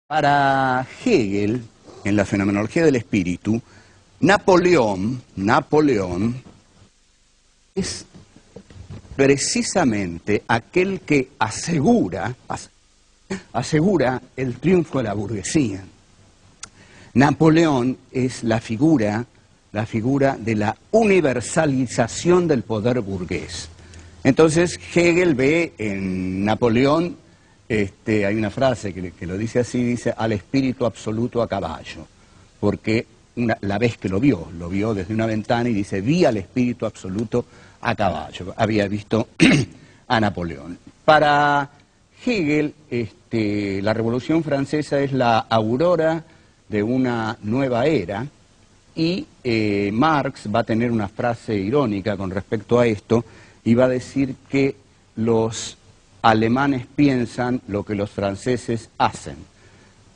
Para Hegel, en la fenomenología del espíritu, Napoleón es precisamente aquel que asegura el triunfo de la burguesía. Napoleón es la figura de la universalización del poder burgués. Entonces Hegel ve en Napoleón, hay una frase que lo dice así, dice al espíritu absoluto a caballo, porque la vez que lo vio desde una ventana y dice vi al espíritu absoluto a caballo, había visto a Napoleón. Para Hegel, la Revolución Francesa es la aurora de una nueva era y Marx va a tener una frase irónica con respecto a esto y va a decir que los alemanes piensan lo que los franceses hacen.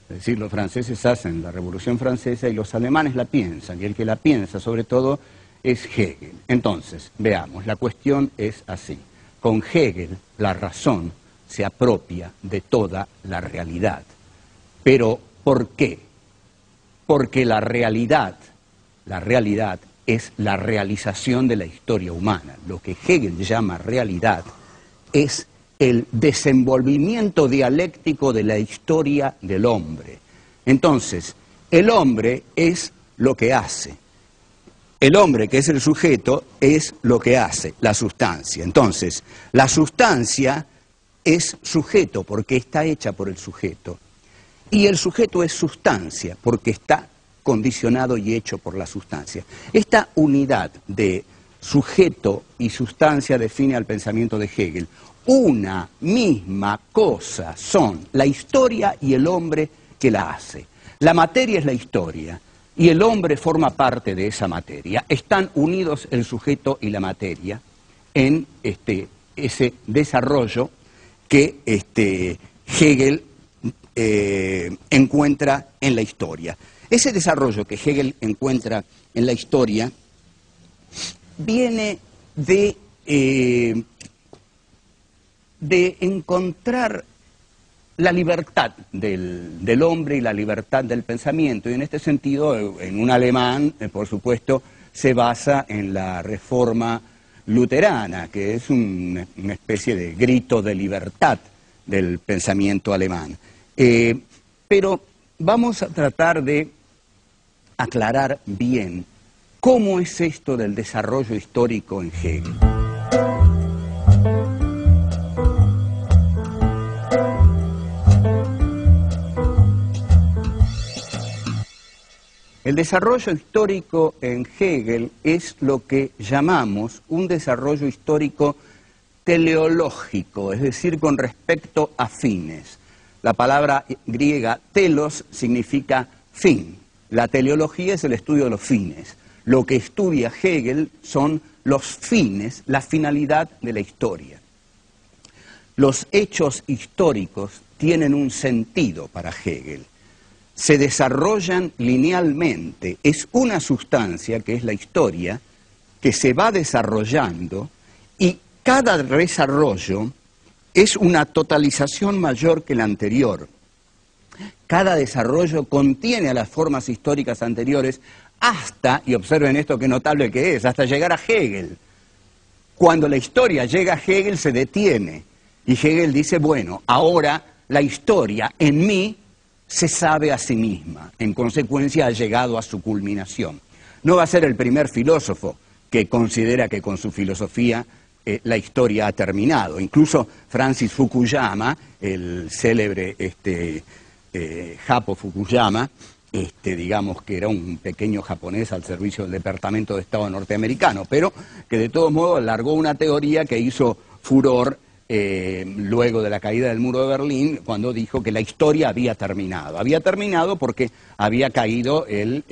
Es decir, los franceses hacen la Revolución Francesa y los alemanes la piensan, y el que la piensa sobre todo es Hegel. Entonces, veamos, la cuestión es así. Con Hegel la razón se apropia de toda la realidad. Pero, ¿por qué? Porque la realidad es la realización de la historia humana. Lo que Hegel llama realidad es el desenvolvimiento dialéctico de la historia del hombre. Entonces, el hombre es lo que hace. El hombre, que es el sujeto, es lo que hace, la sustancia. Entonces, la sustancia es sujeto porque está hecha por el sujeto. Y el sujeto es sustancia porque está condicionado y hecho por la sustancia. Esta unidad de sujeto y sustancia define al pensamiento de Hegel. Una misma cosa son la historia y el hombre que la hace. La materia es la historia y el hombre forma parte de esa materia. Están unidos el sujeto y la materia en ese desarrollo que Hegel encuentra en la historia. Ese desarrollo que Hegel encuentra en la historia viene de encontrar la libertad del hombre y la libertad del pensamiento. Y en este sentido, en un alemán, por supuesto, se basa en la reforma luterana, que es una especie de grito de libertad del pensamiento alemán. Pero vamos a tratar de aclarar bien cómo es esto del desarrollo histórico en Hegel. El desarrollo histórico en Hegel es lo que llamamos un desarrollo histórico teleológico, es decir, con respecto a fines. La palabra griega telos significa fin. La teleología es el estudio de los fines. Lo que estudia Hegel son los fines, la finalidad de la historia. Los hechos históricos tienen un sentido para Hegel. Se desarrollan linealmente. Es una sustancia, que es la historia, que se va desarrollando y cada desarrollo es una totalización mayor que la anterior. Cada desarrollo contiene a las formas históricas anteriores hasta, y observen esto qué notable que es, hasta llegar a Hegel. Cuando la historia llega a Hegel se detiene y Hegel dice, bueno, ahora la historia en mí se sabe a sí misma, en consecuencia ha llegado a su culminación. No va a ser el primer filósofo que considera que con su filosofía la historia ha terminado. Incluso Francis Fukuyama, el célebre Japo Fukuyama, digamos que era un pequeño japonés al servicio del Departamento de Estado norteamericano, pero que de todos modos largó una teoría que hizo furor luego de la caída del muro de Berlín, cuando dijo que la historia había terminado. Había terminado porque había caído el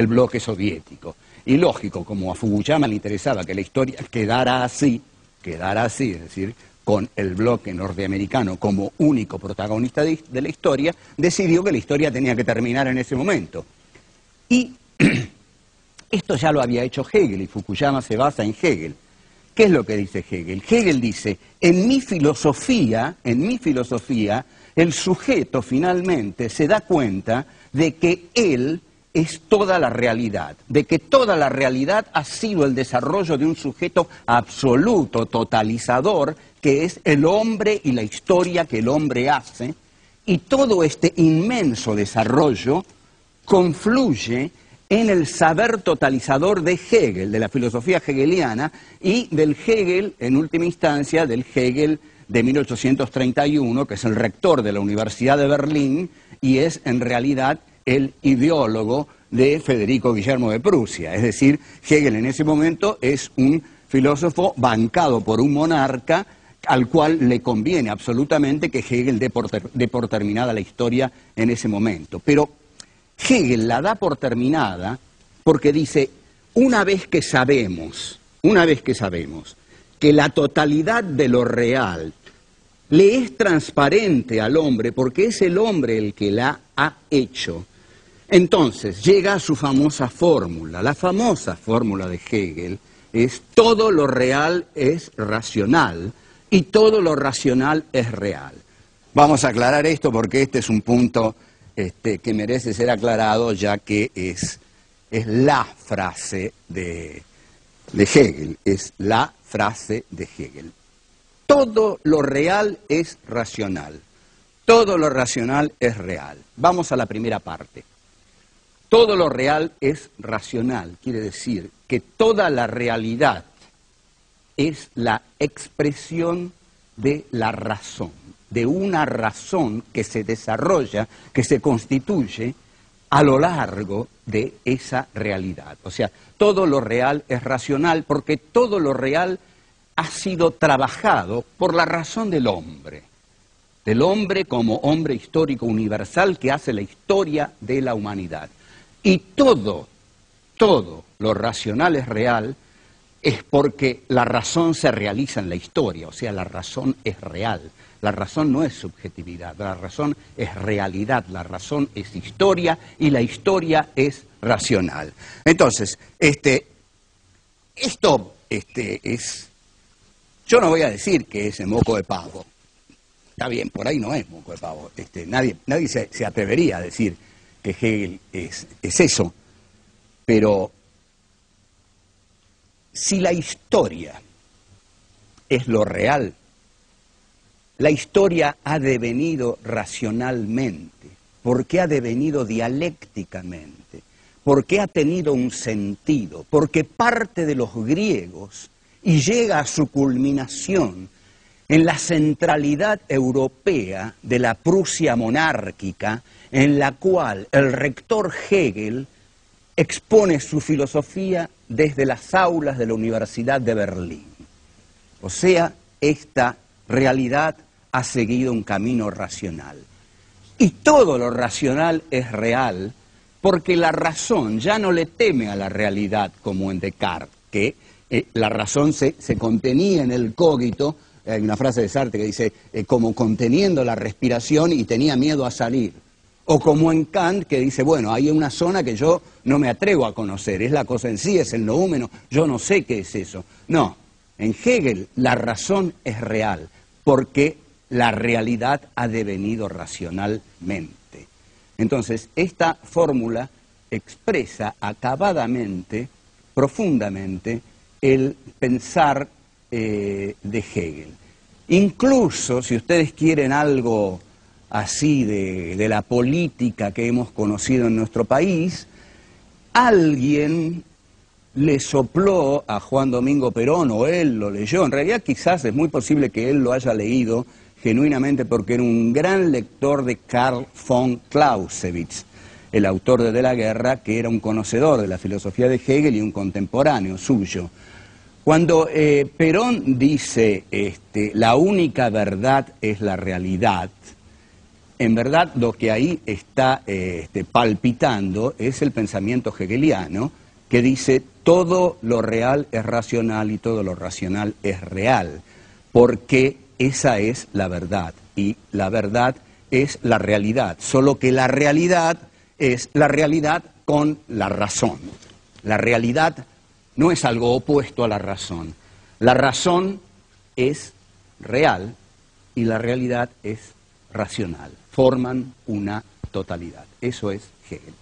bloque soviético. Y lógico, como a Fukuyama le interesaba que la historia quedara así, es decir, con el bloque norteamericano como único protagonista de la historia, decidió que la historia tenía que terminar en ese momento. Y esto ya lo había hecho Hegel, y Fukuyama se basa en Hegel. ¿Qué es lo que dice Hegel? Hegel dice, en mi filosofía el sujeto finalmente se da cuenta de que él es toda la realidad, de que toda la realidad ha sido el desarrollo de un sujeto absoluto, totalizador, que es el hombre y la historia que el hombre hace, y todo este inmenso desarrollo confluye en el saber totalizador de Hegel, de la filosofía hegeliana, y del Hegel, en última instancia, del Hegel de 1831, que es el rector de la Universidad de Berlín, y es en realidad el ideólogo de Federico Guillermo de Prusia. Es decir, Hegel en ese momento es un filósofo bancado por un monarca al cual le conviene absolutamente que Hegel dé por terminada la historia en ese momento. Pero Hegel la da por terminada porque dice, una vez que sabemos que la totalidad de lo real le es transparente al hombre porque es el hombre el que la ha hecho, entonces llega a su famosa fórmula. La famosa fórmula de Hegel es todo lo real es racional y todo lo racional es real. Vamos a aclarar esto porque este es un punto que merece ser aclarado, ya que es la frase de Hegel, es la frase de Hegel. Todo lo real es racional, todo lo racional es real. Vamos a la primera parte. Todo lo real es racional, quiere decir que toda la realidad es la expresión de la razón, de una razón que se desarrolla, que se constituye a lo largo de esa realidad. O sea, todo lo real es racional porque todo lo real ha sido trabajado por la razón del hombre como hombre histórico universal que hace la historia de la humanidad. Y todo lo racional es real es porque la razón se realiza en la historia, o sea, la razón es real. La razón no es subjetividad, la razón es realidad, la razón es historia y la historia es racional. Entonces, esto es... Yo no voy a decir que es moco de pavo. Está bien, por ahí no es moco de pavo. Nadie se atrevería a decir que Hegel es eso. Pero si la historia es lo real, la historia ha devenido racionalmente, porque ha devenido dialécticamente, porque ha tenido un sentido, porque parte de los griegos y llega a su culminación en la centralidad europea de la Prusia monárquica, en la cual el rector Hegel expone su filosofía desde las aulas de la Universidad de Berlín. O sea, esta realidad ha seguido un camino racional. Y todo lo racional es real porque la razón ya no le teme a la realidad como en Descartes, que la razón se contenía en el cogito. Hay una frase de Sartre que dice, como conteniendo la respiración y tenía miedo a salir. O como en Kant, que dice, bueno, hay una zona que yo no me atrevo a conocer, es la cosa en sí, es el noúmeno, yo no sé qué es eso. No, en Hegel la razón es real, porque la realidad ha devenido racionalmente. Entonces, esta fórmula expresa acabadamente, profundamente, el pensar de Hegel. Incluso, si ustedes quieren algo así de la política que hemos conocido en nuestro país, alguien le sopló a Juan Domingo Perón, o él lo leyó. En realidad quizás es muy posible que él lo haya leído genuinamente porque era un gran lector de Karl von Clausewitz, el autor de la Guerra, que era un conocedor de la filosofía de Hegel y un contemporáneo suyo. Cuando Perón dice la única verdad es la realidad, en verdad lo que ahí está palpitando es el pensamiento hegeliano que dice todo lo real es racional y todo lo racional es real, porque esa es la verdad y la verdad es la realidad, solo que la realidad es la realidad con la razón. La realidad no es algo opuesto a la razón es real y la realidad es racional, forman una totalidad. Eso es Hegel.